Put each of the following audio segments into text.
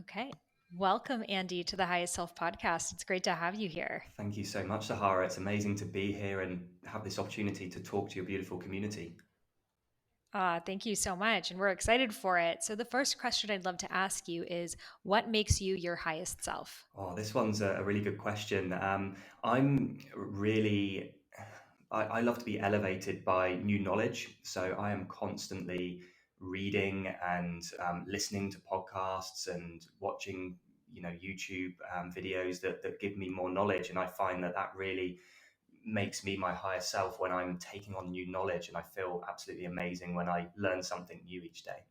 Okay. Welcome, Andy, to the Highest Self podcast. It's great to have you here. Thank you so much, Sahara. It's amazing to be here and have this opportunity to talk to your beautiful community. Thank you so much. And we're excited for it. So, the first question I'd love to ask you is what makes you your highest self? This one's a really good question. I'm really, I love to be elevated by new knowledge. So I am constantly reading and listening to podcasts and watching, YouTube videos that give me more knowledge. And I find that really makes me my higher self when I'm taking on new knowledge, and I feel absolutely amazing when I learn something new each day.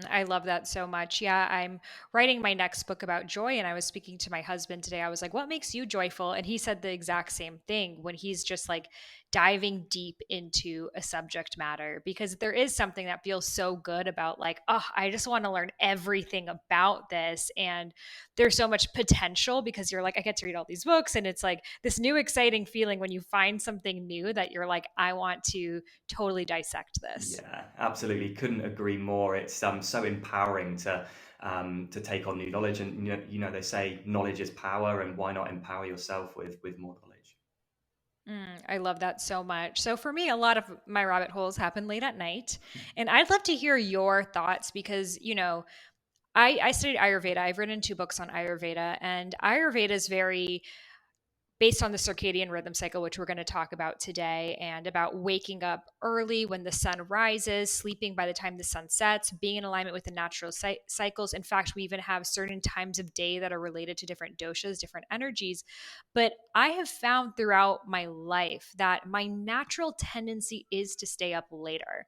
I love that so much. Yeah, I'm writing my next book about joy, and I was speaking to my husband today. I was like, "What makes you joyful?" And he said the exact same thing when he's just like diving deep into a subject matter, because there is something that feels so good about like, oh, I just want to learn everything about this. And there's so much potential because you're like, I get to read all these books, and it's like this new exciting feeling when you find something new that you're like, I want to totally dissect this. Yeah, absolutely. Couldn't agree more. It's so empowering to take on new knowledge, and they say knowledge is power, and why not empower yourself with more knowledge? I love that so much. So for me, a lot of my rabbit holes happen late at night, and I'd love to hear your thoughts because I studied Ayurveda. I've written two books on Ayurveda, and Ayurveda is very based on the circadian rhythm cycle, which we're going to talk about today, and about waking up early when the sun rises, sleeping by the time the sun sets, being in alignment with the natural cycles. In fact, we even have certain times of day that are related to different doshas, different energies. But I have found throughout my life that my natural tendency is to stay up later.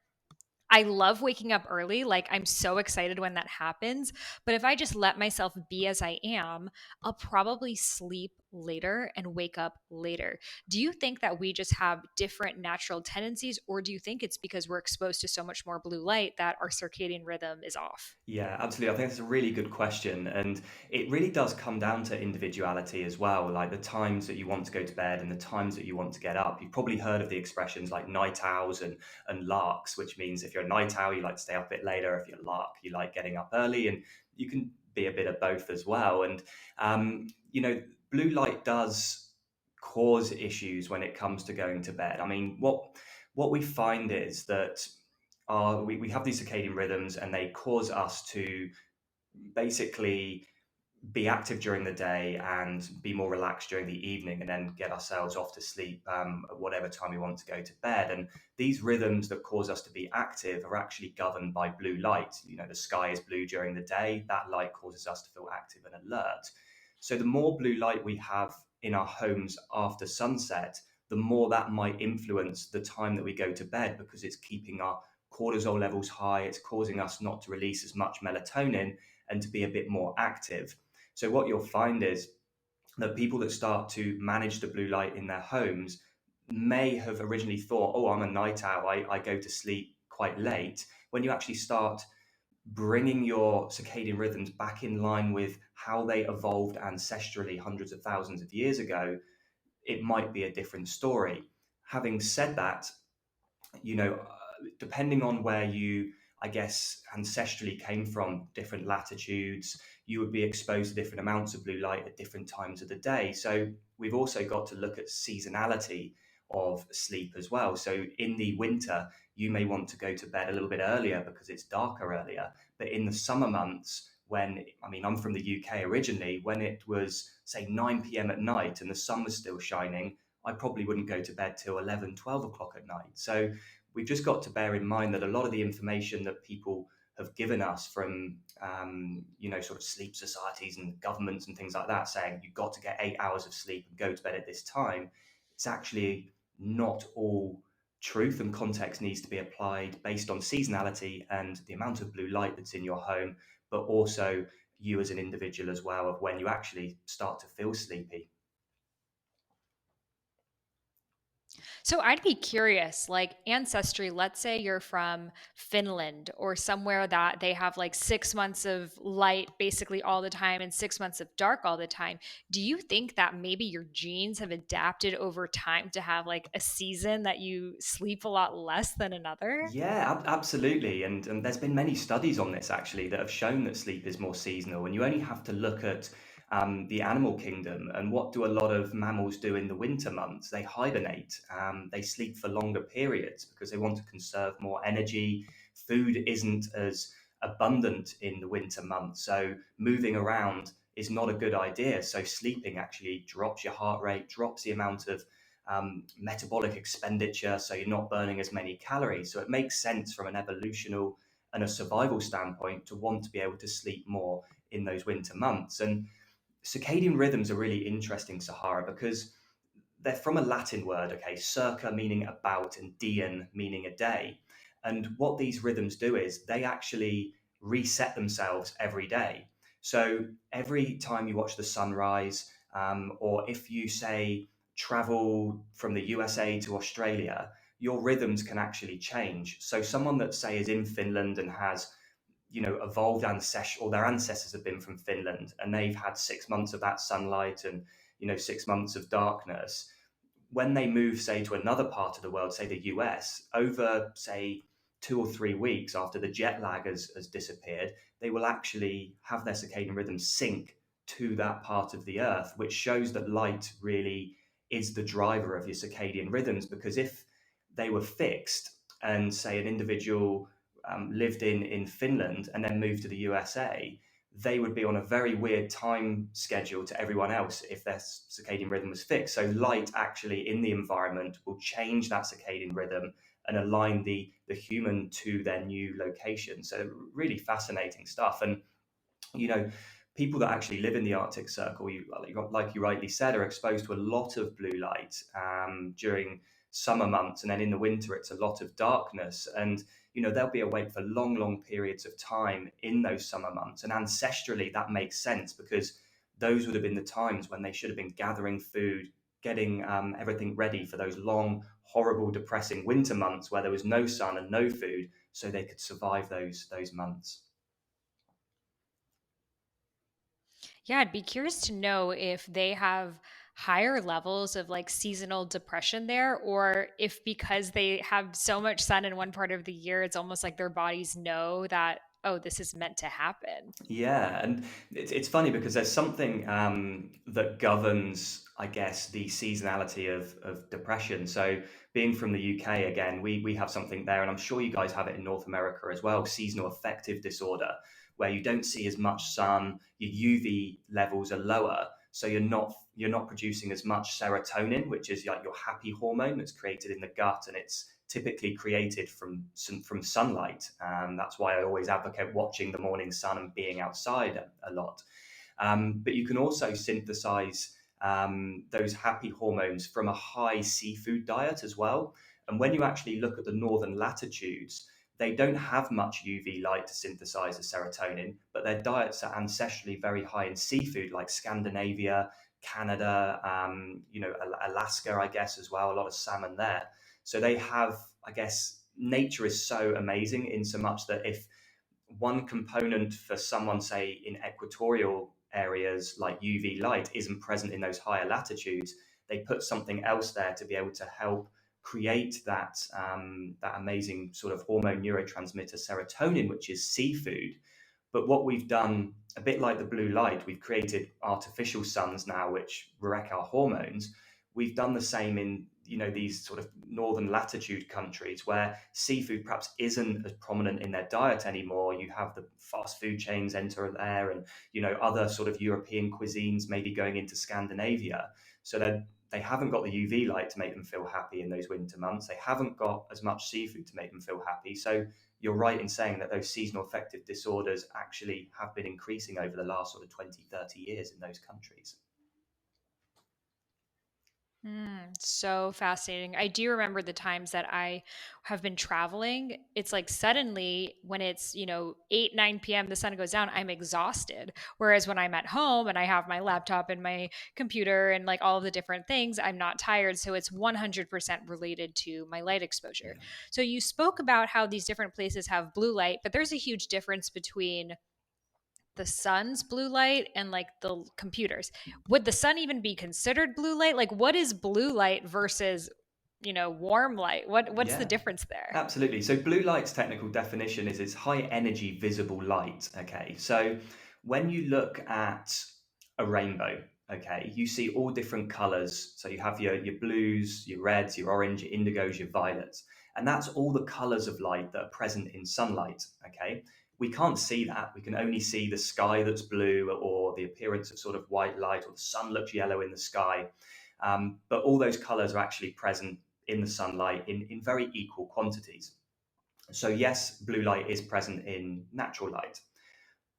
I love waking up early. Like, I'm so excited when that happens. But if I just let myself be as I am, I'll probably sleep later and wake up later. Do you think that we just have different natural tendencies, or do you think it's because we're exposed to so much more blue light that our circadian rhythm is off? Yeah, absolutely. I think that's a really good question. And it really does come down to individuality as well, like the times that you want to go to bed and the times that you want to get up. You've probably heard of the expressions like night owls and larks, which means if you're a night owl, you like to stay up a bit later. If you're a lark, you like getting up early. And you can be a bit of both as well. And, blue light does cause issues when it comes to going to bed. I mean, what we find is that we have these circadian rhythms, and they cause us to basically be active during the day and be more relaxed during the evening, and then get ourselves off to sleep at whatever time we want to go to bed. And these rhythms that cause us to be active are actually governed by blue light. The sky is blue during the day. That light causes us to feel active and alert. So the more blue light we have in our homes after sunset, the more that might influence the time that we go to bed, because it's keeping our cortisol levels high. It's causing us not to release as much melatonin and to be a bit more active. So what you'll find is that people that start to manage the blue light in their homes may have originally thought, oh, I'm a night owl, I go to sleep quite late. When you actually start bringing your circadian rhythms back in line with how they evolved ancestrally hundreds of thousands of years ago, it might be a different story. Having said that, depending on where you, I guess, ancestrally came from, different latitudes, you would be exposed to different amounts of blue light at different times of the day. So we've also got to look at seasonality of sleep as well. So in the winter, you may want to go to bed a little bit earlier because it's darker earlier. But in the summer months, I mean, I'm from the UK originally, when it was, say, 9 p.m. at night and the sun was still shining, I probably wouldn't go to bed till 11, 12 o'clock at night. So we've just got to bear in mind that a lot of the information that people have given us from, sort of sleep societies and governments and things like that, saying you've got to get 8 hours of sleep and go to bed at this time, it's actually not all truth, and context needs to be applied based on seasonality and the amount of blue light that's in your home, but also you as an individual as well, of when you actually start to feel sleepy. So I'd be curious, like ancestry, let's say you're from Finland or somewhere that they have like 6 months of light basically all the time and 6 months of dark all the time. Do you think that maybe your genes have adapted over time to have like a season that you sleep a lot less than another? Yeah, absolutely. And there's been many studies on this actually that have shown that sleep is more seasonal. And you only have to look at the animal kingdom. And what do a lot of mammals do in the winter months? They hibernate. They sleep for longer periods because they want to conserve more energy. Food isn't as abundant in the winter months. So moving around is not a good idea. So sleeping actually drops your heart rate, drops the amount of metabolic expenditure, so you're not burning as many calories. So it makes sense from an evolutional and a survival standpoint to want to be able to sleep more in those winter months. And circadian rhythms are really interesting, Sahara, because they're from a Latin word, okay, circa meaning about and dian meaning a day. And what these rhythms do is they actually reset themselves every day. So every time you watch the sunrise, or if you say travel from the USA to Australia, your rhythms can actually change. So someone that say is in Finland and has evolved ancestors, or their ancestors have been from Finland and they've had 6 months of that sunlight and 6 months of darkness. When they move, say, to another part of the world, say the US, over, say, 2 or 3 weeks after the jet lag has disappeared, they will actually have their circadian rhythm sync to that part of the earth, which shows that light really is the driver of your circadian rhythms. Because if they were fixed and, say, an individual lived in Finland and then moved to the USA, they would be on a very weird time schedule to everyone else if their circadian rhythm was fixed. So light actually in the environment will change that circadian rhythm and align the human to their new location. So really fascinating stuff. And you know, people that actually live in the Arctic Circle, like you rightly said, are exposed to a lot of blue light during summer months, and then in the winter it's a lot of darkness. And they'll be awake for long, long periods of time in those summer months. And ancestrally, that makes sense because those would have been the times when they should have been gathering food, getting everything ready for those long, horrible, depressing winter months where there was no sun and no food, so they could survive those months. Yeah, I'd be curious to know if they have higher levels of like seasonal depression there, or if because they have so much sun in one part of the year, it's almost like their bodies know that, oh, this is meant to happen. Yeah, and it's funny because there's something that governs, I guess, the seasonality of depression. So, being from the UK again, we have something there, and I'm sure you guys have it in North America as well, seasonal affective disorder, where you don't see as much sun, your UV levels are lower, so you're not producing as much serotonin, which is like your happy hormone that's created in the gut, and it's typically created from sunlight. That's why I always advocate watching the morning sun and being outside a lot. But you can also synthesize those happy hormones from a high seafood diet as well. And when you actually look at the northern latitudes, they don't have much UV light to synthesize the serotonin, but their diets are ancestrally very high in seafood, like Scandinavia, Canada, Alaska, I guess, as well. A lot of salmon there. So they have, I guess, nature is so amazing in so much that if one component for someone, say, in equatorial areas like UV light isn't present in those higher latitudes, they put something else there to be able to help create that amazing sort of hormone neurotransmitter serotonin, which is seafood. But what we've done, a bit like the blue light, we've created artificial suns now, which wreck our hormones. We've done the same in these sort of northern latitude countries where seafood perhaps isn't as prominent in their diet anymore. You have the fast food chains enter there, and other sort of European cuisines maybe going into Scandinavia. So they haven't got the UV light to make them feel happy in those winter months. They haven't got as much seafood to make them feel happy. So you're right in saying that those seasonal affective disorders actually have been increasing over the last sort of 20, 30 years in those countries. So fascinating. I do remember the times that I have been traveling. It's like suddenly when it's, 8, 9 p.m., the sun goes down, I'm exhausted. Whereas when I'm at home and I have my laptop and my computer and like all of the different things, I'm not tired. So it's 100% related to my light exposure. Yeah. So you spoke about how these different places have blue light, but there's a huge difference between the sun's blue light and like the computers. Would the sun even be considered blue light? Like what is blue light versus, warm light? What's the Yeah, difference there? absolutely. So blue light's technical definition is it's high energy visible light. Okay. So when you look at a rainbow, okay, you see all different colors. So you have your blues, your reds, your orange, your indigos, your violets. And that's all the colors of light that are present in sunlight. Okay. We can't see that. We can only see the sky that's blue or the appearance of sort of white light or the sun looks yellow in the sky. But all those colors are actually present in the sunlight in very equal quantities. So, yes, blue light is present in natural light,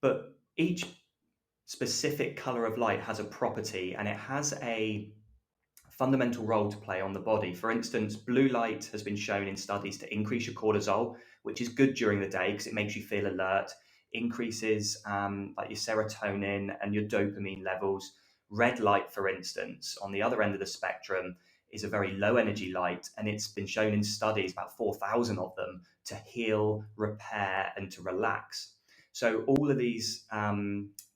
but each specific color of light has a property and it has a fundamental role to play on the body. For instance, blue light has been shown in studies to increase your cortisol, which is good during the day because it makes you feel alert, increases like your serotonin and your dopamine levels. Red light, for instance, on the other end of the spectrum, is a very low energy light, and it's been shown in studies, about 4,000 of them, to heal, repair, and to relax. So, all of these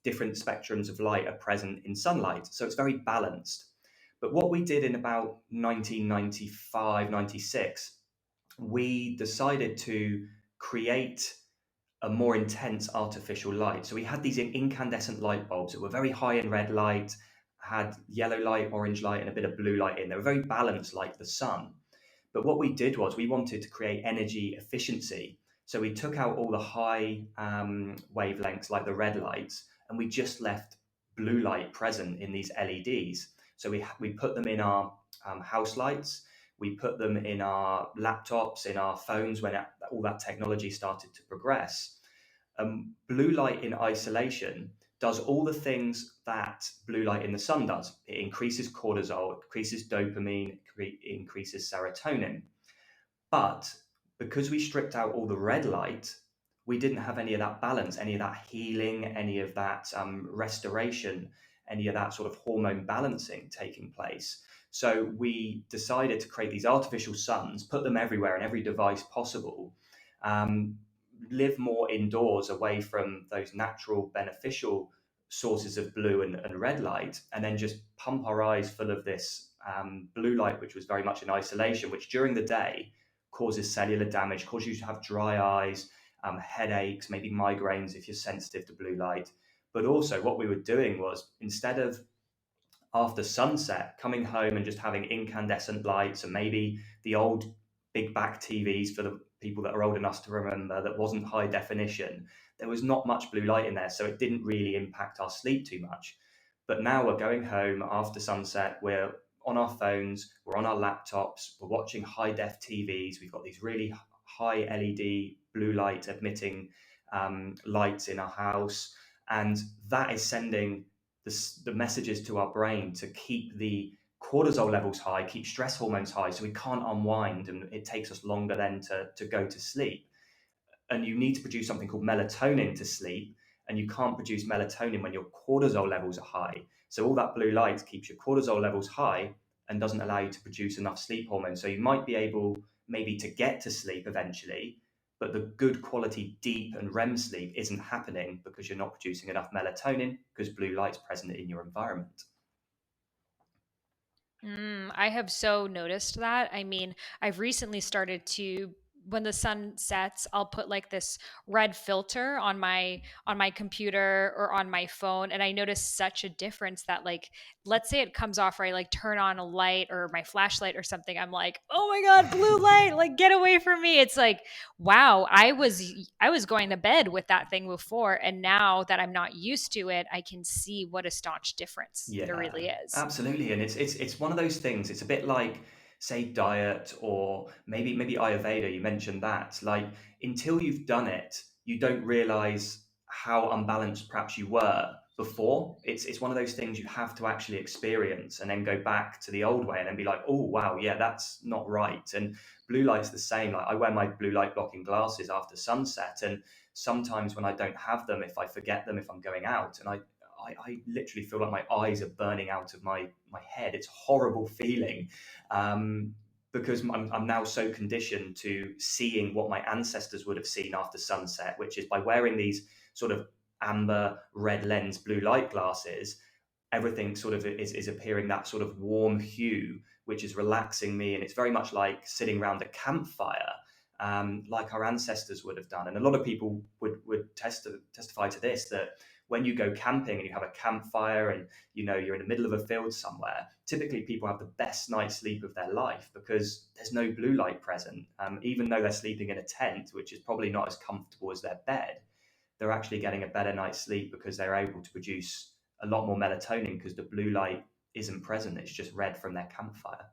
different spectrums of light are present in sunlight. So, it's very balanced. But what we did in about 1995, 96, we decided to create a more intense artificial light. So we had these incandescent light bulbs that were very high in red light, had yellow light, orange light, and a bit of blue light in. They were very balanced like the sun. But what we did was we wanted to create energy efficiency. So we took out all the high wavelengths like the red lights, and we just left blue light present in these LEDs. So we put them in our house lights, we put them in our laptops, in our phones when all that technology started to progress. Blue light in isolation does all the things that blue light in the sun does. It increases cortisol, it increases dopamine, it increases serotonin. But because we stripped out all the red light, we didn't have any of that balance, any of that healing, any of that restoration, any of that sort of hormone balancing taking place. So we decided to create these artificial suns, put them everywhere in every device possible, um, live more indoors away from those natural beneficial sources of blue and red light, and then just pump our eyes full of this blue light, which was very much in isolation, which during the day causes cellular damage, causes you to have dry eyes, headaches, maybe migraines if you're sensitive to blue light. But also, what we were doing was instead of after sunset coming home and just having incandescent lights and maybe the old big back TVs for the people that are old enough to remember that wasn't high definition, there was not much blue light in there. So it didn't really impact our sleep too much. But now we're going home after sunset, we're on our phones, we're on our laptops, we're watching high def TVs. We've got these really high LED blue light emitting lights in our house. And that is sending the messages to our brain to keep the cortisol levels high, keep stress hormones high, so we can't unwind and it takes us longer then to go to sleep. And you need to produce something called melatonin to sleep, and you can't produce melatonin when your cortisol levels are high. So all that blue light keeps your cortisol levels high and doesn't allow you to produce enough sleep hormone. So you might be able maybe to get to sleep eventually, but the good quality deep and REM sleep isn't happening because you're not producing enough melatonin because blue light's present in your environment. I have so noticed that. I mean, I've recently started to when the sun sets, I'll put like this red filter on my computer or on my phone and I notice such a difference that like let's say it comes off or I like turn on a light or my flashlight or something, I'm like, "Oh my god, blue light, like get away from me." It's like, wow, I was going to bed with that thing before and now that I'm not used to it, I can see what a staunch difference there Yeah, really is. absolutely. And it's one of those things. It's a bit like, say, diet or maybe Ayurveda. You mentioned that. Like until you've done it, you don't realize how unbalanced perhaps you were. before. It's one of those things you have to actually experience and then go back to the old way and then be like, oh wow, yeah, that's not right. And blue light's the same. Like I wear my blue light blocking glasses after sunset, and sometimes when I don't have them, if I forget them, if I'm going out, and I literally feel like my eyes are burning out of my head. It's a horrible feeling. Um, because I'm now so conditioned to seeing what my ancestors would have seen after sunset, which is by wearing these sort of amber red lens blue light glasses, everything sort of is appearing that sort of warm hue, which is relaxing me. And it's very much like sitting around a campfire, like our ancestors would have done. And a lot of people would testify to this, that when you go camping and you have a campfire and you're in the middle of a field somewhere, typically people have the best night's sleep of their life because there's no blue light present. Even though they're sleeping in a tent, which is probably not as comfortable as their bed, they're actually getting a better night's sleep because they're able to produce a lot more melatonin because the blue light isn't present. It's just red from their campfire.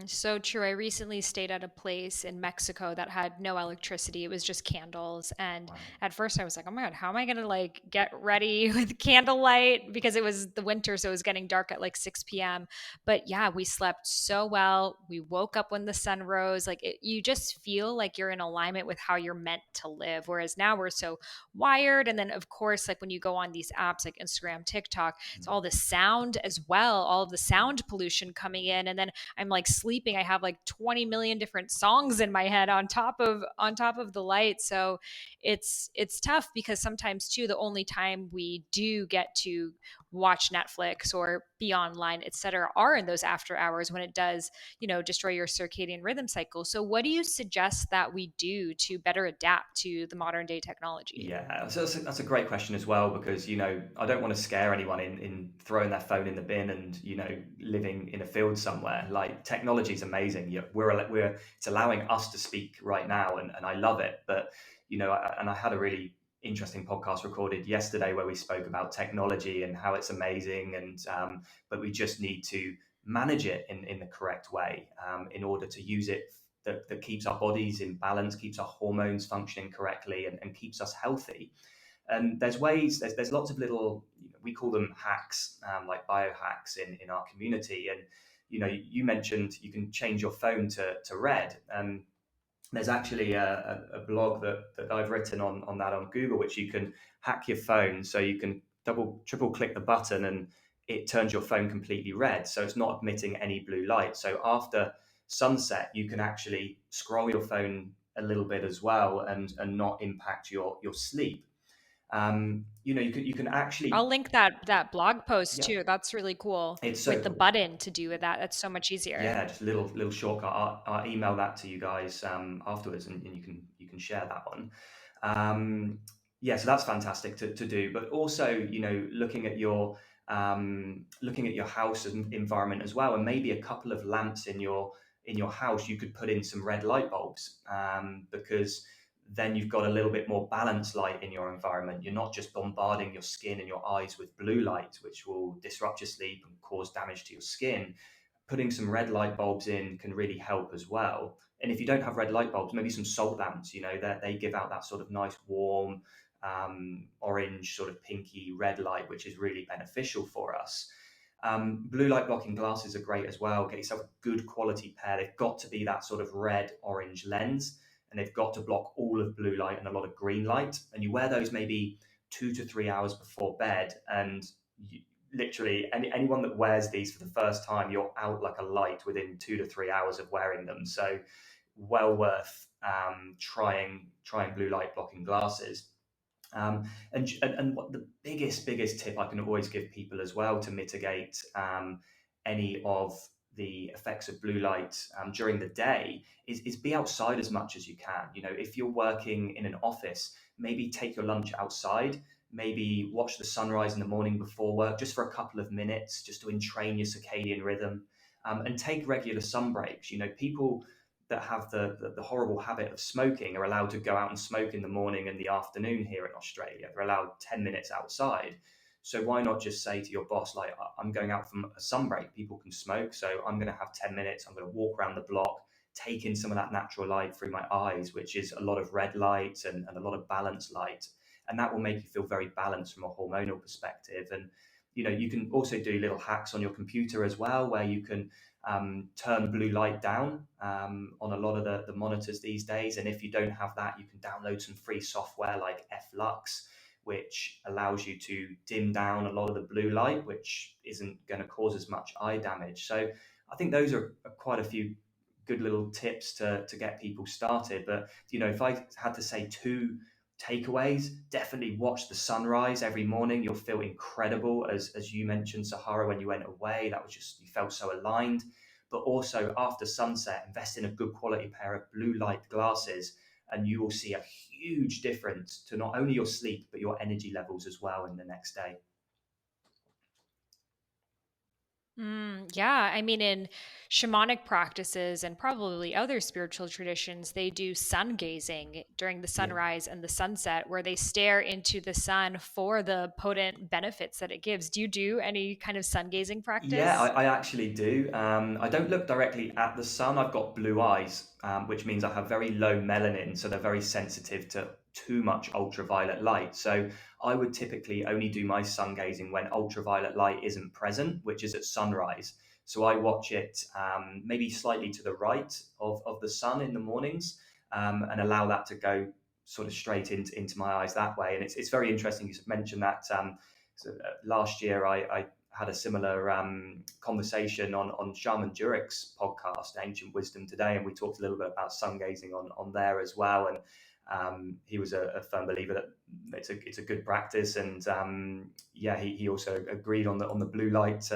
So true. I recently stayed at a place in Mexico that had no electricity. It was just candles. And Wow. at first I was like, oh my God, how am I going to like get ready with candlelight? Because it was the winter, so it was getting dark at like 6 p.m. But yeah, we slept so well. We woke up when the sun rose. Like you just feel like you're in alignment with how you're meant to live. Whereas now we're so wired. And then, of course, like when you go on these apps like Instagram, TikTok, it's all the sound as well, all of the sound pollution coming in. And then I'm like sleeping. I have like 20 million different songs in my head on top of the light. So it's tough because sometimes too the only time we do get to watch Netflix or be online, etc., are in those after hours when it does, destroy your circadian rhythm cycle. So what do you suggest that we do to better adapt to the modern day technology? Yeah, so that's a great question as well because I don't want to scare anyone in throwing their phone in the bin and living in a field somewhere. Like technology is amazing. We're it's allowing us to speak right now, and I love it. But and I had a really interesting podcast recorded yesterday where we spoke about technology and how it's amazing, and but we just need to manage it in the correct way in order to use it that keeps our bodies in balance, keeps our hormones functioning correctly, and keeps us healthy. And there's ways, there's lots of little, we call them hacks, like biohacks in our community. And you mentioned you can change your phone to red. And there's actually a blog that I've written on that on Google, which you can hack your phone so you can triple click the button and it turns your phone completely red. So it's not emitting any blue light. So after sunset, you can actually scroll your phone a little bit as well and not impact your sleep. You can actually, I'll link that blog post yeah, too. That's really cool it's so with the cool. button to do with that. That's so much easier. Yeah, just a little shortcut. I'll email that to you guys afterwards, and you can share that one. Um, yeah, so that's fantastic to do. But also, looking at your house and environment as well, and maybe a couple of lamps in your house. You could put in some red light bulbs because then you've got a little bit more balanced light in your environment. You're not just bombarding your skin and your eyes with blue light, which will disrupt your sleep and cause damage to your skin. Putting some red light bulbs in can really help as well. And if you don't have red light bulbs, maybe some salt lamps, that they give out that sort of nice warm orange, sort of pinky red light, which is really beneficial for us. Blue light blocking glasses are great as well. Get yourself a good quality pair. They've got to be that sort of red orange lens, and they've got to block all of blue light and a lot of green light. And you wear those maybe 2 to 3 hours before bed, and literally anyone that wears these for the first time, you're out like a light within 2 to 3 hours of wearing them. So well worth trying blue light blocking glasses. And what the biggest tip I can always give people as well to mitigate any of the effects of blue light during the day is be outside as much as you can. If you're working in an office, maybe take your lunch outside. Maybe watch the sunrise in the morning before work, just for a couple of minutes, just to entrain your circadian rhythm, and take regular sun breaks. People that have the horrible habit of smoking are allowed to go out and smoke in the morning and the afternoon here in Australia. They're allowed 10 minutes outside. So why not just say to your boss, like, I'm going out for a sun break, people can smoke. So I'm going to have 10 minutes. I'm going to walk around the block, take in some of that natural light through my eyes, which is a lot of red light and a lot of balanced light. and that will make you feel very balanced from a hormonal perspective. And you can also do little hacks on your computer as well, where you can turn blue light down on a lot of the monitors these days. And if you don't have that, you can download some free software like Flux, which allows you to dim down a lot of the blue light, which isn't going to cause as much eye damage. So I think those are quite a few good little tips to get people started. But if I had to say two takeaways, definitely watch the sunrise every morning. You'll feel incredible, as you mentioned, Sahara, when you went away. That was just, you felt so aligned. But also after sunset, invest in a good quality pair of blue light glasses, and you will see a huge difference to not only your sleep but your energy levels as well in the next day. Yeah, I mean, in shamanic practices and probably other spiritual traditions, they do sun gazing during the Yeah. sunrise and the sunset, where they stare into the sun for the potent benefits that it gives. Do you do any kind of sun gazing Yeah, practice? I actually do. I don't look directly at the sun. I've got blue eyes, which means I have very low melanin, so they're very sensitive to too much ultraviolet light. So I would typically only do my sun gazing when ultraviolet light isn't present, which is at sunrise. So I watch it maybe slightly to the right of the sun in the mornings, and allow that to go sort of straight into my eyes that way. And it's very interesting you mentioned that. Last year, I had a similar conversation on Shaman Durek's podcast, Ancient Wisdom Today, and we talked a little bit about sun gazing on there as well. And he was a firm believer that it's a good practice, and yeah, he also agreed on the blue light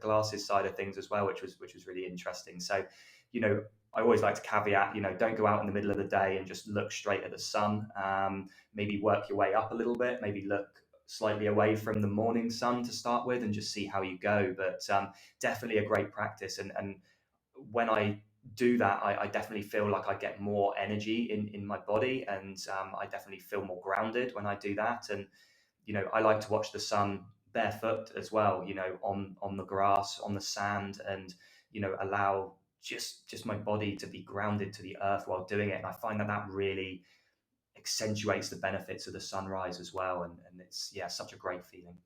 glasses side of things as well, which was really interesting. So, you know. I always like to caveat, don't go out in the middle of the day and just look straight at the sun. Maybe work your way up a little bit. Maybe look slightly away from the morning sun to start with, and just see how you go. But definitely a great practice. And when I do that, I definitely feel like I get more energy in my body, and I definitely feel more grounded when I do that. And I like to watch the sun barefoot as well, on the grass, on the sand, and allow just my body to be grounded to the earth while doing it. And I find that really accentuates the benefits of the sunrise as well. And it's, yeah, such a great feeling.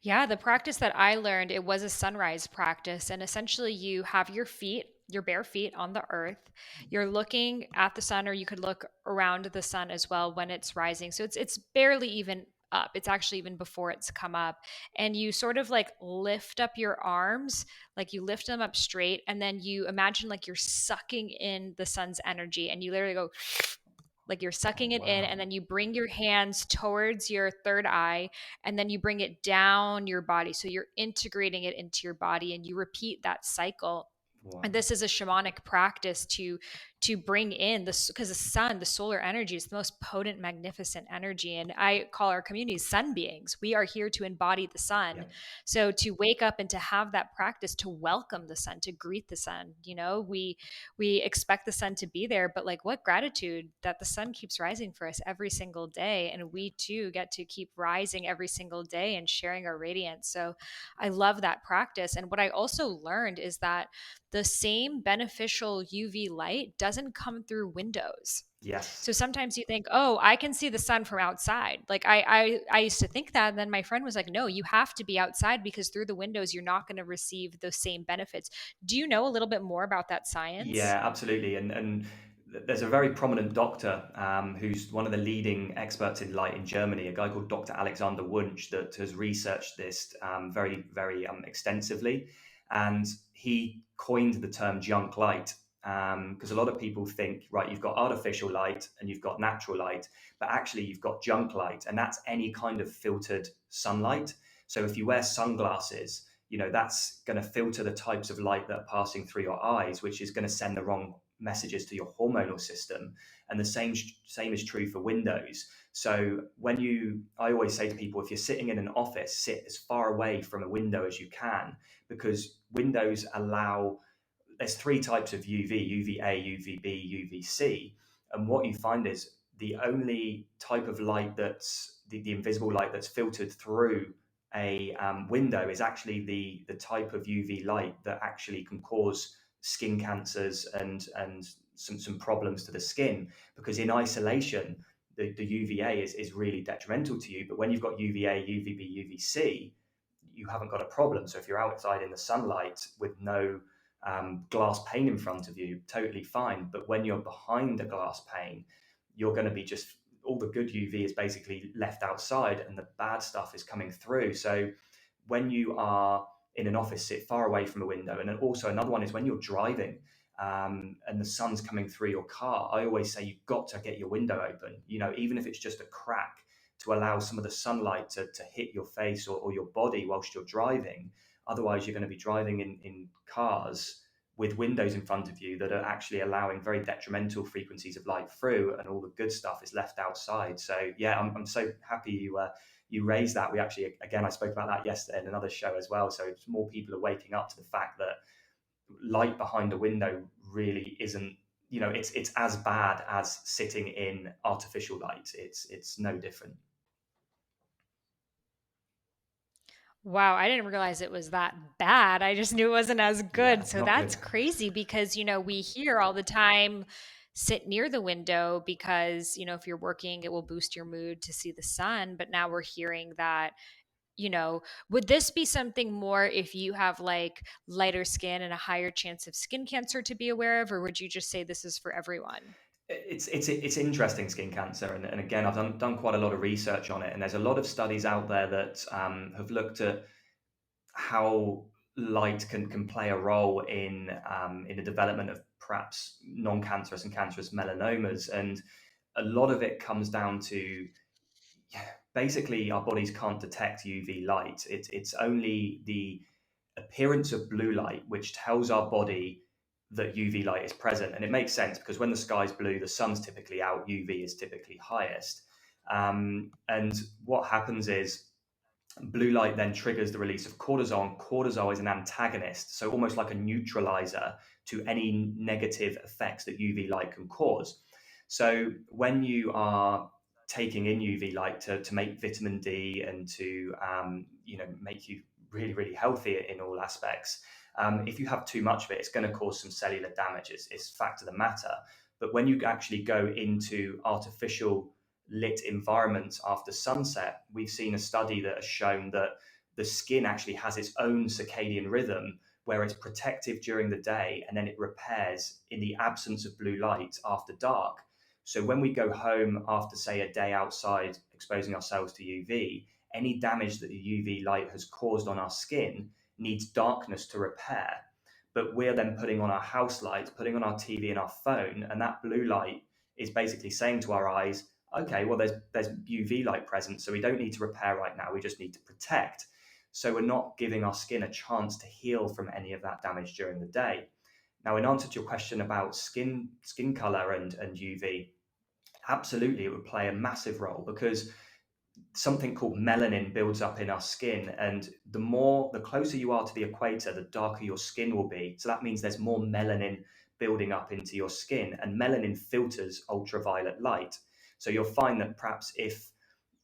Yeah, the practice that I learned, it was a sunrise practice. And essentially, you have your feet, your bare feet on the earth. You're looking at the sun, or you could look around the sun as well when it's rising. So it's barely even up. It's actually even before it's come up. And you sort of like lift up your arms, like you lift them up straight, and then you imagine like you're sucking in the sun's energy, and you literally go like you're Oh, sucking it in, wow. and then you bring your hands towards your third eye, and then you bring it down your body, so you're integrating it into your body, and you repeat that cycle. And Wow. this is a shamanic practice to bring in this, because the sun, the solar energy, is the most potent, magnificent energy. And I call our communities sun beings. We are here to embody the sun. Yeah. So to wake up and to have that practice, to welcome the sun, to greet the sun, we expect the sun to be there, but like, what gratitude that the sun keeps rising for us every single day, and we too get to keep rising every single day and sharing our radiance. So I love that practice. And what I also learned is that the same beneficial UV light doesn't come through windows. Yes. So sometimes you think, oh, I can see the sun from outside. Like I used to think that. And then my friend was like, no, you have to be outside, because through the windows, you're not going to receive those same benefits. Do you know a little bit more about that science? Yeah, absolutely. And there's a very prominent doctor who's one of the leading experts in light in Germany, a guy called Dr. Alexander Wunsch, that has researched this very, very extensively. And he coined the term junk light, because a lot of people think, right, you've got artificial light and you've got natural light, but actually you've got junk light, and that's any kind of filtered sunlight. So if you wear sunglasses, that's going to filter the types of light that are passing through your eyes, which is going to send the wrong messages to your hormonal system. And the same is true for windows. So I always say to people, if you're sitting in an office, sit as far away from a window as you can, because windows allow, there's three types of UV: UVA, UVB, UVC. And what you find is the only type of light that's the invisible light that's filtered through a window is actually the type of UV light that actually can cause skin cancers and some problems to the skin, because in isolation the UVA is really detrimental to you. But when you've got UVA, UVB, UVC, you haven't got a problem. So if you're outside in the sunlight with no glass pane in front of you, totally fine. But when you're behind a glass pane, you're going to be just, all the good UV is basically left outside and the bad stuff is coming through. So when you are in an office, sit far away from a window. And then also another one is when you're driving and the sun's coming through your car. I always say you've got to get your window open, even if it's just a crack, to allow some of the sunlight to hit your face or your body whilst you're driving. Otherwise, you're going to be driving in cars with windows in front of you that are actually allowing very detrimental frequencies of light through, and all the good stuff is left outside. So yeah, I'm so happy you raised that. We actually, again, I spoke about that yesterday in another show as well. So it's more people are waking up to the fact that light behind a window really isn't, it's as bad as sitting in artificial light. It's no different. Wow, I didn't realize it was that bad. I just knew it wasn't as Yeah, good. So not good. that's crazy because, we hear all the time sit near the window because, if you're working, it will boost your mood to see the sun. But now we're hearing that, would this be something more if you have like lighter skin and a higher chance of skin cancer to be aware of, or would you just say this is for everyone? It's interesting, skin cancer, and again, I've done quite a lot of research on it, and there's a lot of studies out there that have looked at how light can play a role in the development of perhaps non-cancerous and cancerous melanomas. And a lot of it comes down to, basically, our bodies can't detect UV light. It's only the appearance of blue light which tells our body that UV light is present. And it makes sense because when the sky's blue, the sun's typically out, UV is typically highest. And what happens is blue light then triggers the release of cortisol. Cortisol is an antagonist, so almost like a neutralizer to any negative effects that UV light can cause. So when you are taking in UV light to make vitamin D and to make you really really healthy in all aspects, if you have too much of it, it's going to cause some cellular damage. It's fact of the matter. But when you actually go into artificial lit environments after sunset, we've seen a study that has shown that the skin actually has its own circadian rhythm where it's protective during the day and then it repairs in the absence of blue light after dark. So when we go home after, say, a day outside exposing ourselves to UV, any damage that the UV light has caused on our skin needs darkness to repair. But we're then putting on our house lights, putting on our TV and our phone, and that blue light is basically saying to our eyes, okay, well, there's UV light present, so we don't need to repair right now. We just need to protect. So we're not giving our skin a chance to heal from any of that damage during the day. Now, in answer to your question about skin color and UV, absolutely, it would play a massive role because something called melanin builds up in our skin, and the closer you are to the equator, the darker your skin will be. So that means there's more melanin building up into your skin, and melanin filters ultraviolet light. So you'll find that perhaps if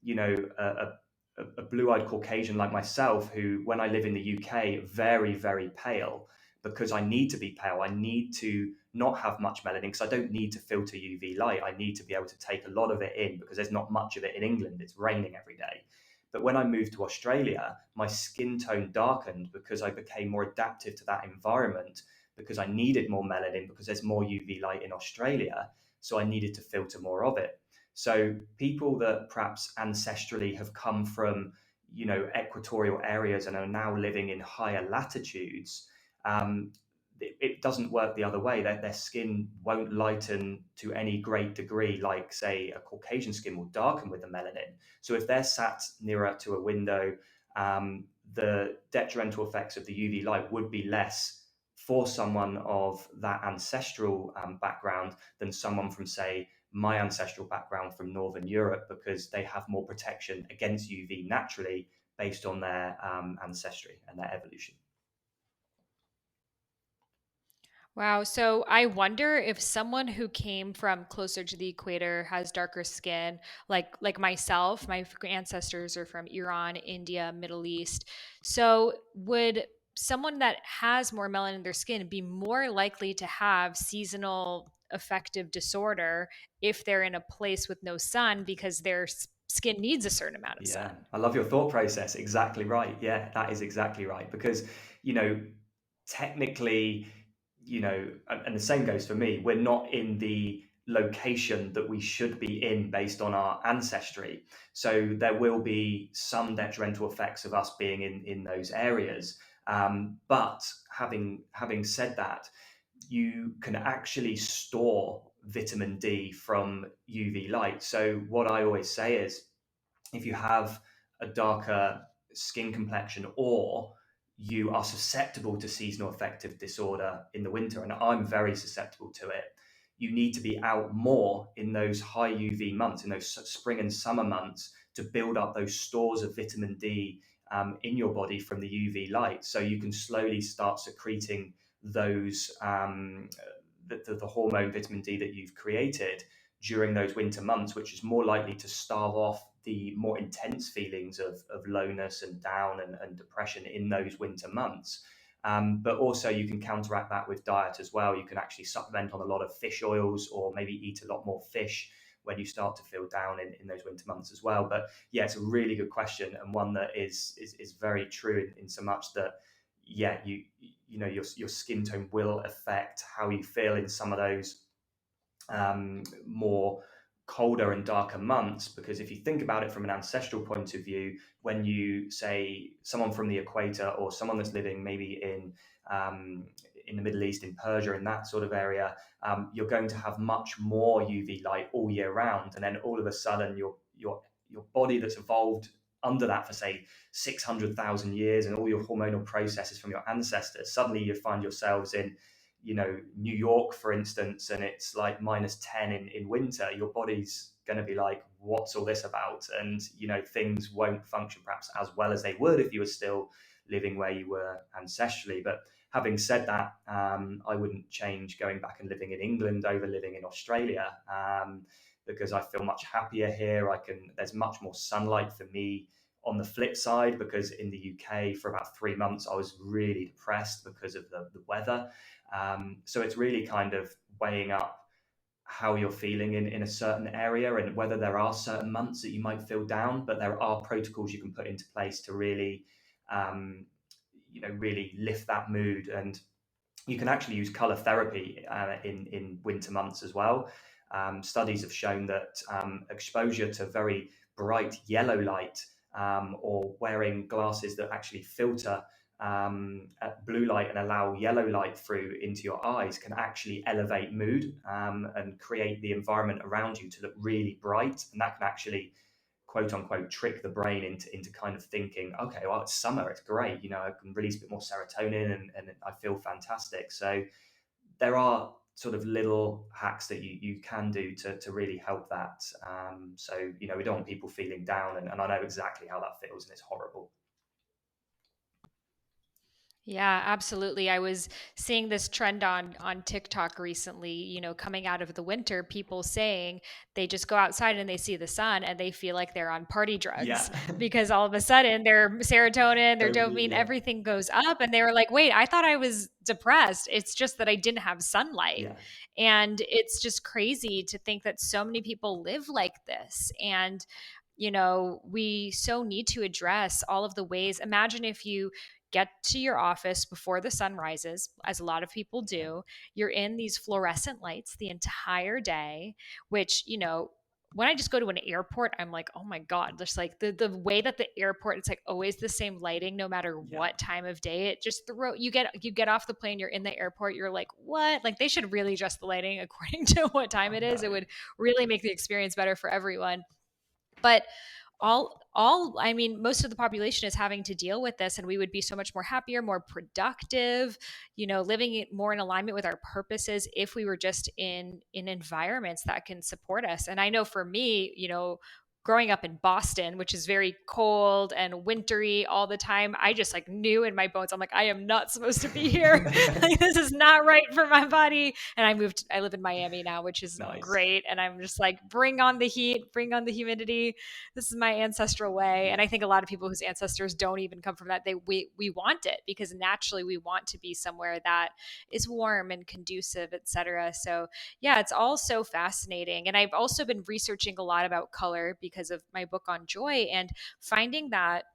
a blue-eyed Caucasian like myself, who when I live in the UK, very very pale, because I need to be pale, I need to not have much melanin because I don't need to filter UV light. I need to be able to take a lot of it in because there's not much of it in England. It's raining every day. But when I moved to Australia, my skin tone darkened because I became more adaptive to that environment, because I needed more melanin because there's more UV light in Australia. So I needed to filter more of it. So people that perhaps ancestrally have come from, equatorial areas and are now living in higher latitudes, um, it doesn't work the other way. Their skin won't lighten to any great degree, like, say, a Caucasian skin will darken with the melanin. So if they're sat nearer to a window, the detrimental effects of the UV light would be less for someone of that ancestral background than someone from, say, my ancestral background from Northern Europe, because they have more protection against UV naturally based on their ancestry and their evolution. Wow. So I wonder if someone who came from closer to the equator has darker skin, like myself, my ancestors are from Iran, India, Middle East. So would someone that has more melanin in their skin be more likely to have seasonal affective disorder if they're in a place with no sun because their skin needs a certain amount of Yeah, sun. I love your thought process. Exactly right. Yeah, that is exactly right. Because, you know, technically, and the same goes for me, we're not in the location that we should be in based on our ancestry. So there will be some detrimental effects of us being in those areas. But having said that, you can actually store vitamin D from UV light. So what I always say is, if you have a darker skin complexion, or you are susceptible to seasonal affective disorder in the winter, and I'm very susceptible to it, you need to be out more in those high UV months, in those spring and summer months, to build up those stores of vitamin D in your body from the UV light, so you can slowly start secreting those the hormone vitamin D that you've created during those winter months, which is more likely to starve off the more intense feelings of lowness and down and depression in those winter months. But also, you can counteract that with diet as well. You can actually supplement on a lot of fish oils, or maybe eat a lot more fish when you start to feel down in those winter months as well. But yeah, it's a really good question, and one that is very true in so much that, yeah, your skin tone will affect how you feel in some of those more colder and darker months. Because if you think about it from an ancestral point of view, when you say someone from the equator, or someone that's living maybe in the Middle East, in Persia, in that sort of area, you're going to have much more UV light all year round, and then all of a sudden your body that's evolved under that for say 600,000 years, and all your hormonal processes from your ancestors, suddenly you find yourselves in, New York, for instance, and it's like -10 in winter. Your body's going to be like, what's all this about? And, things won't function perhaps as well as they would if you were still living where you were ancestrally. But having said that, I wouldn't change going back and living in England over living in Australia, because I feel much happier here. There's much more sunlight for me. On the flip side, because in the UK for about 3 months, I was really depressed because of the weather. So it's really kind of weighing up how you're feeling in a certain area, and whether there are certain months that you might feel down, but there are protocols you can put into place to really, um, really lift that mood. And you can actually use color therapy in winter months as well. Studies have shown that exposure to very bright yellow light, or wearing glasses that actually filter at blue light and allow yellow light through into your eyes, can actually elevate mood, and create the environment around you to look really bright. And that can actually, quote unquote, trick the brain into kind of thinking, okay, well, it's summer, it's great, I can release a bit more serotonin, and I feel fantastic. So there are sort of little hacks that you can do to really help that. So, we don't want people feeling down, and I know exactly how that feels, and it's horrible. Yeah, absolutely. I was seeing this trend on TikTok recently, coming out of the winter, people saying they just go outside and they see the sun and they feel like they're on party Yeah. drugs because all of a sudden their serotonin, their dopamine, Yeah. everything goes up, and they were like, "Wait, I thought I was depressed. It's just that I didn't have sunlight." Yeah. And it's just crazy to think that so many people live like this. And we so need to address all of the ways. Imagine if you get to your office before the sun rises, as a lot of people Yeah. do. You're in these fluorescent lights the entire day, which, when I just go to an airport, I'm like, oh my God, just like the way that the airport, it's like always the same lighting, no matter Yeah. what time of day. It just you get off the plane, you're in the airport, you're like, what? Like they should really adjust the lighting according to what time I it is. It know. would really make the experience better for everyone. But all I mean, most of the population is having to deal with this, and we would be so much more happier, more productive, living it more in alignment with our purposes if we were just in environments that can support us. And I know for me, growing up in Boston, which is very cold and wintry all the time, I just like knew in my bones, I'm like, I am not supposed to be here. Like, this is not right for my body. And I live in Miami now, which is Nice. great. And I'm just like, bring on the heat, bring on the humidity. This is my ancestral way. And Yeah. I think a lot of people whose ancestors don't even come from that, we want it because naturally we want to be somewhere that is warm and conducive, etc. So yeah, it's all so fascinating. And I've also been researching a lot about color because of my book on joy and finding that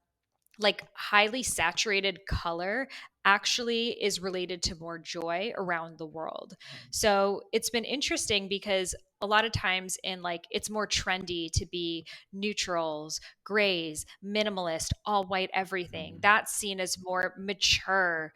like highly saturated color actually is related to more joy around the world. So it's been interesting because a lot of times in like it's more trendy to be neutrals, grays, minimalist, all white everything. Mm. That's seen as more mature,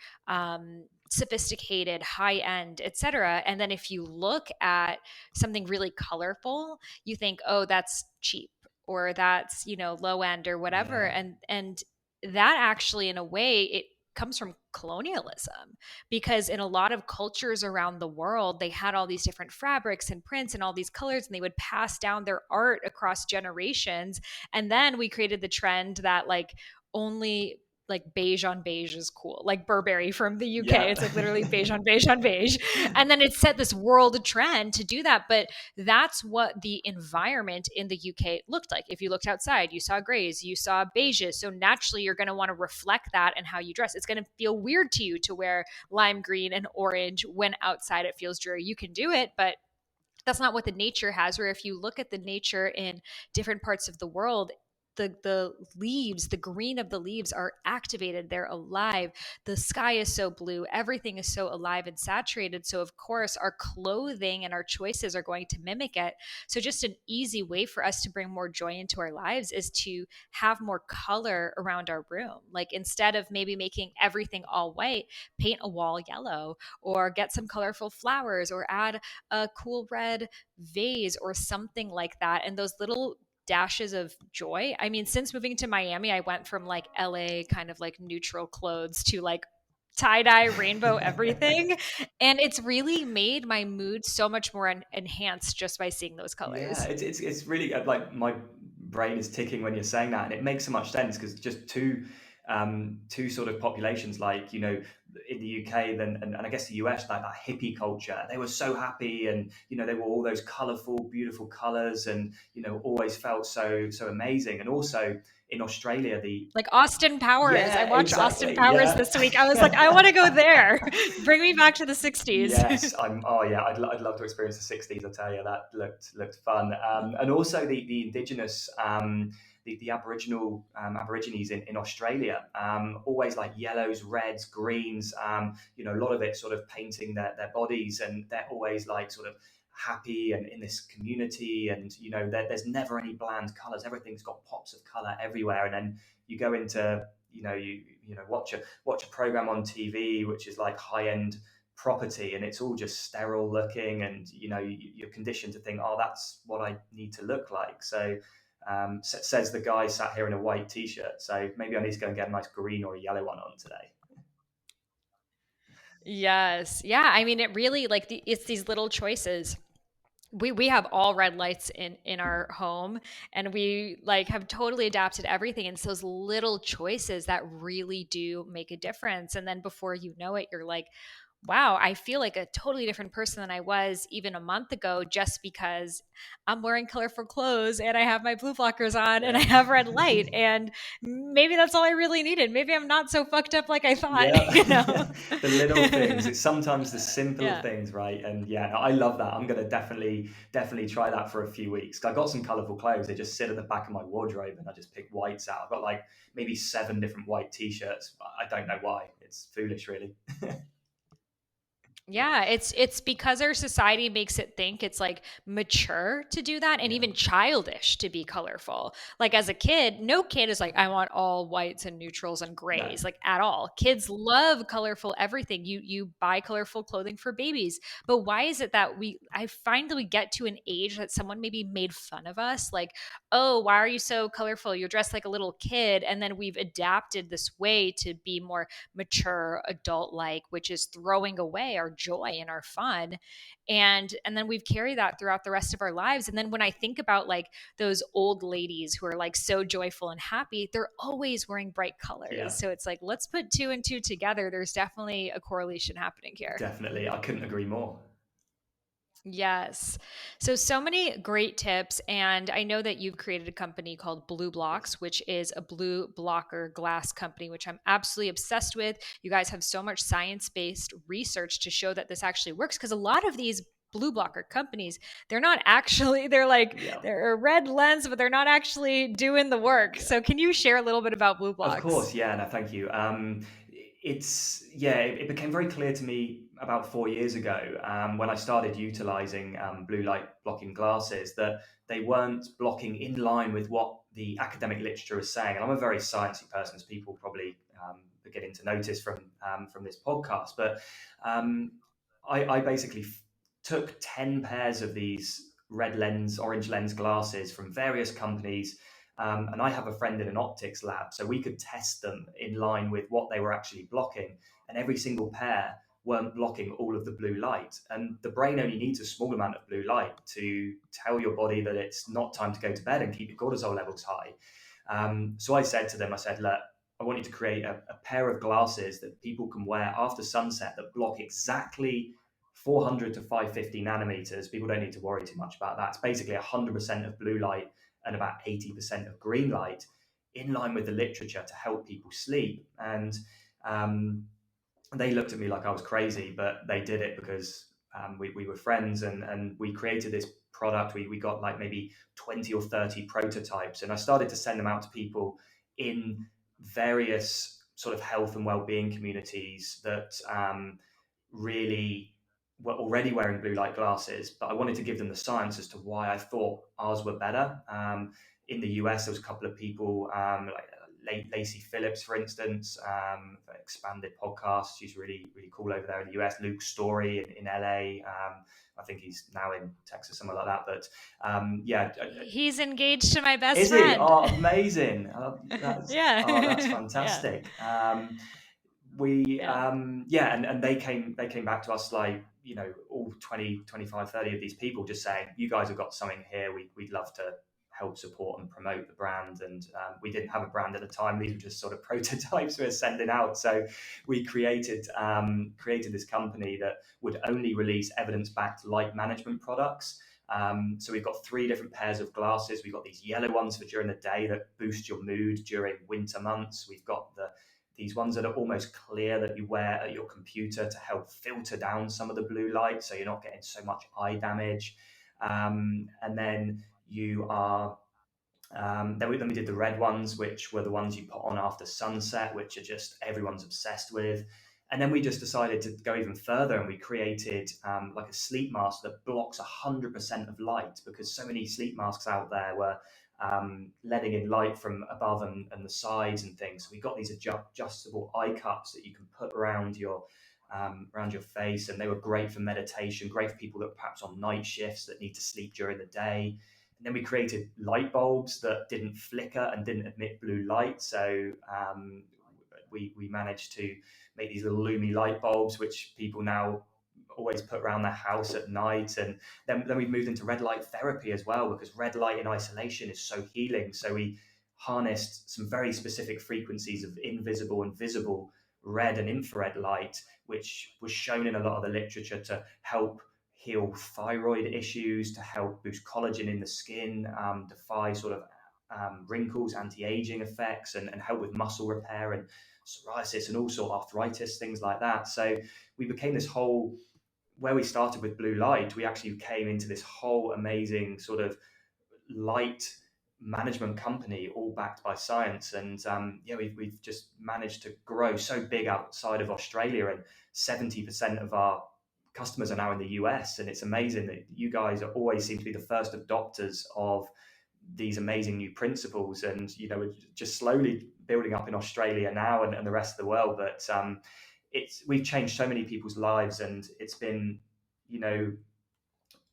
sophisticated, high end, etc. And then if you look at something really colorful, you think, "Oh, that's cheap." Or that's, low end or whatever. Yeah. And that actually in a way it comes from colonialism because in a lot of cultures around the world they had all these different fabrics and prints and all these colors and they would pass down their art across generations, and then we created the trend that like only like beige on beige is cool, like Burberry from the UK, Yeah. it's like literally beige on beige on beige, and then it set this world trend to do that. But that's what the environment in the UK looked like. If you looked outside, you saw grays, you saw beiges. So naturally, you're going to want to reflect that in how you dress. It's going to feel weird to you to wear lime green and orange when outside it feels dreary. You can do it, but that's not what the nature has. Where if you look at the nature in different parts of the world, the leaves, the green of the leaves are activated, they're alive, the sky is so blue, everything is so alive and saturated, so of course our clothing and our choices are going to mimic it. So just an easy way for us to bring more joy into our lives is to have more color around our room. Like instead of maybe making everything all white, paint a wall yellow or get some colorful flowers or add a cool red vase or something like that. And those little dashes of joy. I mean, since moving to Miami, I went from like LA kind of like neutral clothes to like tie-dye rainbow everything, and it's really made my mood so much more enhanced just by seeing those Yeah, colors. it's really like my brain is ticking when you're saying that, and it makes so much sense because just two sort of populations like in the UK then and I guess the US, like that hippie culture, they were so happy, and they were all those colorful beautiful colors, and always felt so amazing. And also in Australia, the Like Austin Powers. I yeah, watched Austin exactly, Powers yeah. this week. I was like, I want to go there. Bring me back to the 60s. Yes, I'm. Oh, yeah, I'd love to experience the '60s. I tell you, that looked fun. And also the indigenous, the Aboriginal Aborigines in Australia, always like yellows, reds, greens. A lot of it sort of painting their bodies, and they're always like sort of happy and in this community. And there's never any bland colors. Everything's got pops of color everywhere. And then you go into watch a program on TV which is like high end property, and it's all just sterile looking, and you're conditioned to think, oh, that's what I need to look like. So says the guy sat here in a white t-shirt, so maybe I need to go and get a nice green or a yellow one on today. Yes. Yeah. I mean, it really like it's these little choices. We have all red lights in our home, and we like have totally adapted everything. And it's those little choices that really do make a difference. And then before you know it, you're like, wow, I feel like a totally different person than I was even a month ago just because I'm wearing colorful clothes and I have my blue blockers on and I Yeah. have red light. And maybe that's all I really needed. Maybe I'm not so fucked up like I thought, Yeah. you know? The little things, it's sometimes the simple Yeah. things, right? And yeah, no, I love that. I'm going to definitely try that for a few weeks. I got some colorful clothes, they just sit at the back of my wardrobe, and I just pick whites out. I've got like maybe 7 different white t-shirts. I don't know why. It's foolish, really. Yeah, it's because our society makes it think it's like mature to do that and Yeah. even childish to be colorful. Like as a kid, no kid is like I want all whites and neutrals and No. grays like at all. Kids love colorful everything. You buy colorful clothing for babies. But why is it that I find that we get to an age that someone maybe made fun of us like, "Oh, why are you so colorful? You're dressed like a little kid." And then we've adapted this way to be more mature, adult like, which is throwing away our joy and our fun. And then we've carried that throughout the rest of our lives. And then when I think about like those old ladies who are like so joyful and happy, they're always wearing bright colors. Yeah, So it's like, let's put two and two together. There's definitely a correlation happening here. definitely. I couldn't agree more. Yes. So many great tips. And I know that you've created a company called Blue Yes. Blocks, which is a blue blocker glass company, which I'm absolutely obsessed with. You guys have so much science based research to show that this actually works, because a lot of these blue blocker companies, they're not actually, they're like, Yeah. they're a red lens, but they're not actually doing the work. Yeah. So can you share a little bit about Blue Of Blocks? course, yeah, no, thank you. It became very clear to me about 4 years ago when I started utilizing blue light blocking glasses that they weren't blocking in line with what the academic literature is saying. And I'm a very sciencey person, as people probably beginning to notice from this podcast. But um, I basically took 10 pairs of these red lens, orange lens glasses from various companies, and I have a friend in an optics lab, so we could test them in line with what they were actually blocking. And every single pair weren't blocking all of the blue light. And the brain only needs a small amount of blue light to tell your body that it's not time to go to bed and keep your cortisol levels high. So I said to them, I said, look, I want you to create a pair of glasses that people can wear after sunset that block exactly 400 to 550 nanometers. People don't need to worry too much about that. It's basically 100% of blue light and about 80% of green light, in line with the literature to help people sleep. And um, they looked at me like I was crazy, but they did it because we were friends, and we created this product. We got like maybe 20 or 30 prototypes, and I started to send them out to people in various sort of health and well-being communities that really were already wearing blue light glasses, but I wanted to give them the science as to why I thought ours were better. In the US, there was a couple of people, like Lacey Phillips, for instance, expanded podcast. She's really, really cool over there in the US. Luke Story in LA. I think he's now in Texas, somewhere like that. But yeah, He's engaged to my best is he? friend. Oh, amazing! That's Yeah. Yeah. fantastic. We Yeah. Yeah, and they came back to us like, all 20, 25, 30 of these people just saying, you guys have got something here, we'd love to help support and promote the brand. And we didn't have a brand at the time, these were just sort of prototypes we were sending out. So we created this company that would only release evidence-backed light management products. So we've got three different pairs of glasses. We've got these yellow ones for during the day that boost your mood during winter months. We've got these ones that are almost clear that you wear at your computer to help filter down some of the blue light so you're not getting so much eye damage. And then you are then we did the red ones, which were the ones you put on after sunset, which are just everyone's obsessed with. And then we just decided to go even further, and we created like a sleep mask that blocks 100% of light, because so many sleep masks out there were letting in light from above and the sides and things. So we got these adjustable eye cups that you can put around your face, and they were great for meditation, great for people that are perhaps on night shifts that need to sleep during the day. And then we created light bulbs that didn't flicker and didn't emit blue light. So we managed to make these little Lumi light bulbs, which people now always put around their house at night. And then we moved into red light therapy as well, because red light in isolation is so healing. So we harnessed some very specific frequencies of invisible and visible red and infrared light, which was shown in a lot of the literature to help heal thyroid issues, to help boost collagen in the skin, defy sort of wrinkles, anti-aging effects, and help with muscle repair and psoriasis and also arthritis, things like that. So we became this whole, where we started with blue light, we actually came into this whole amazing sort of light management company, all backed by science. And yeah, we've just managed to grow so big outside of Australia, and 70% of our customers are now in the US. And it's amazing that you guys are always seem to be the first adopters of these amazing new principles. And we're just slowly building up in Australia now, and the rest of the world. But we've changed so many people's lives, and it's been, you know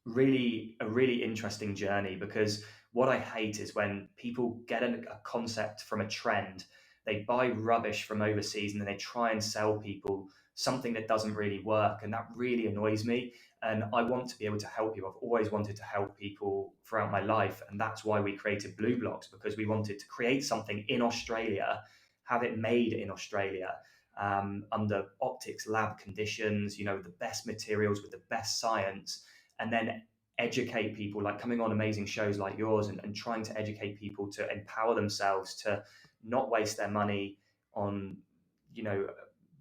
really a really interesting journey. Because what I hate is when people get a concept from a trend, they buy rubbish from overseas and then they try and sell people something that doesn't really work. And that really annoys me. And I want to be able to help people. I've always wanted to help people throughout my life. And that's why we created Blue Blocks, because we wanted to create something in Australia, have it made in Australia, under optics lab conditions, the best materials with the best science, and then educate people, like coming on amazing shows like yours, and trying to educate people to empower themselves to not waste their money on, you know,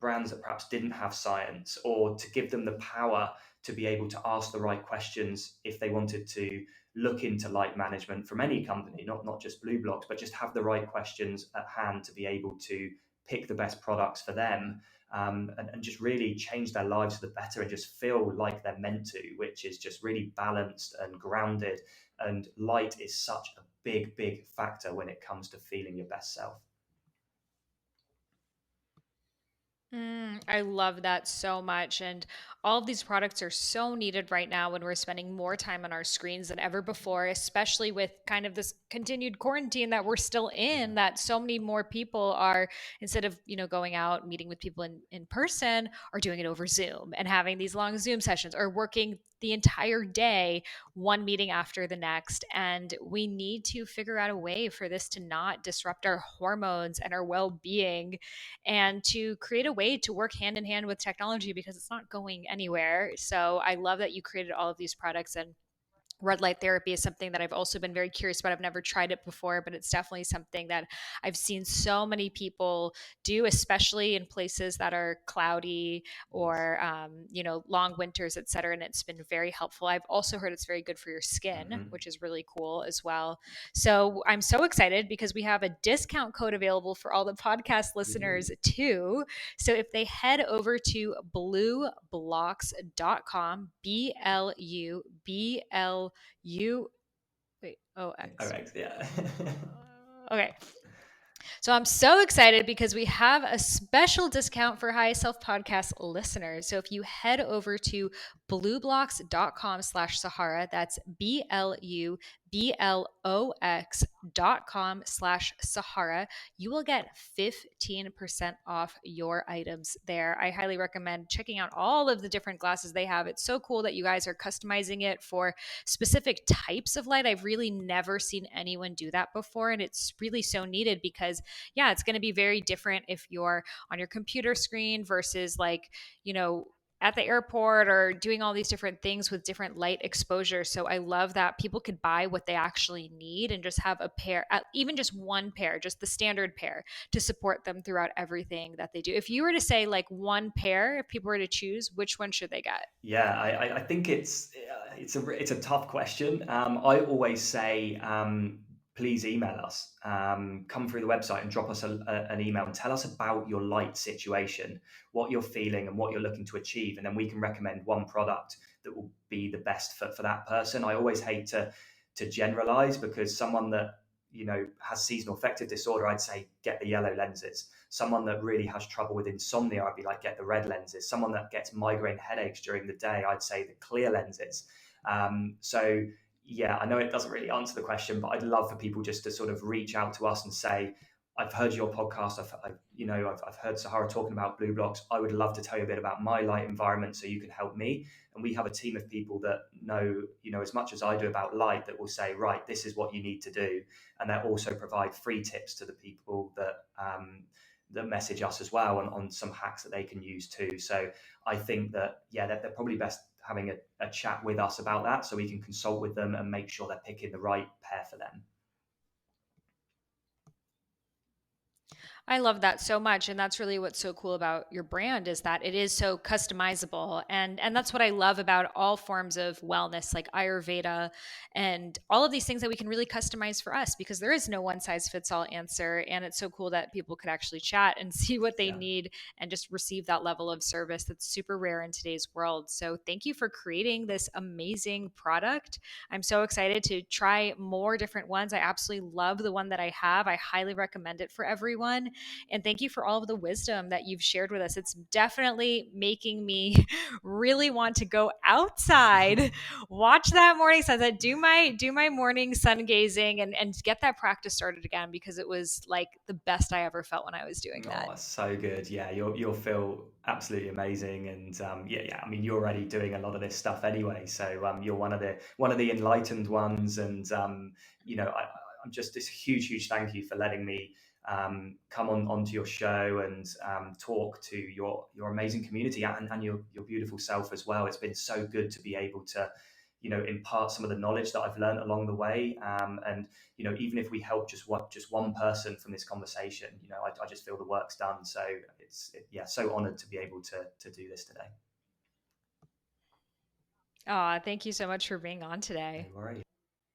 brands that perhaps didn't have science, or to give them the power to be able to ask the right questions if they wanted to look into light management from any company, not just Blue Blocks, but just have the right questions at hand to be able to pick the best products for them, and just really change their lives for the better and just feel like they're meant to, which is just really balanced and grounded. And light is such a big, big factor when it comes to feeling your best self. I love that so much. And all of these products are so needed right now when we're spending more time on our screens than ever before, especially with kind of this continued quarantine that we're still Yeah. in, that so many more people are, instead of, going out, meeting with people in person, are doing it over Zoom and having these long Zoom sessions or working the entire day, one meeting after the next. And we need to figure out a way for this to not disrupt our hormones and our well being, and to create a way to work hand in hand with technology because it's not going anywhere. So I love that you created all of these products. And red light therapy is something that I've also been very curious about. I've never tried it before, but it's definitely something that I've seen so many people do, especially in places that are cloudy Yes. or, long winters, et cetera. And it's been very helpful. I've also heard it's very good for your skin, Hmm. which is really cool as well. So I'm so excited because we have a discount code available for all the podcast We do. listeners too. So if they head over to blueblocks.com, BLUBLU, wait, OX. Correct. Yeah. Okay. So I'm so excited because we have a special discount for High Self Podcast listeners. So if you head over to blueblocks.com/Sahara, that's BLUBLOX.com/Sahara, you will get 15% off your items there. I highly recommend checking out all of the different glasses they have. It's so cool that you guys are customizing it for specific types of light. I've really never seen anyone do that before. And it's really so needed because, yeah, it's going to be very different if you're on your computer screen versus, like, you know, at the airport or doing all these different things with different light exposure. So I love that people could buy what they actually need and just have a pair, even just one pair, just the standard pair, to support them throughout everything that they do. If you were to say like one pair, if people were to choose, which one should they get? Yeah, I think it's a tough question. I always say, please email us. Come through the website and drop us an email and tell us about your light situation, what you're feeling, and what you're looking to achieve, and then we can recommend one product that will be the best for that person. I always hate to generalize, because someone that has seasonal affective disorder, I'd say get the yellow lenses. Someone that really has trouble with insomnia, I'd be like, get the red lenses. Someone that gets migraine headaches during the day, I'd say the clear lenses. So yeah, I know it doesn't really answer the question, but I'd love for people just to sort of reach out to us and say, I've heard your podcast. I've heard Sahara talking about Blue Blocks. I would love to tell you a bit about my light environment so you can help me. And we have a team of people that know, as much as I do about light, that will say, right, this is what you need to do. And they also provide free tips to the people that message us as well on some hacks that they can use too. So I think that, yeah, they're probably best having a chat with us about that so we can consult with them and make sure they're picking the right pair for them. I love that so much, and that's really what's so cool about your brand, is that it is so customizable. And that's what I love about all forms of wellness, like Ayurveda and all of these things that we can really customize for us, because there is no one size fits all answer. And it's so cool that people could actually chat and see what they Yeah. need and just receive that level of service that's super rare in today's world. So thank you for creating this amazing product. I'm so excited to try more different ones. I absolutely love the one that I have. I highly recommend it for everyone. And thank you for all of the wisdom that you've shared with us. It's definitely making me really want to go outside, watch that morning sunset, do my morning sun gazing, and get that practice started again, because it was like the best I ever felt when I was doing that. Oh, so good. Yeah, you'll feel absolutely amazing, and yeah. I mean, you're already doing a lot of this stuff anyway, so you're one of the enlightened ones, and I'm just this huge thank you for letting me come onto your show and talk to your amazing community and your beautiful self as well. It's been so good to be able to impart some of the knowledge that I've learned along the way, and even if we help just one person from this conversation, I just feel the work's done. So yeah, so honored to be able to do this today. Aw, thank you so much for being on No today. worries.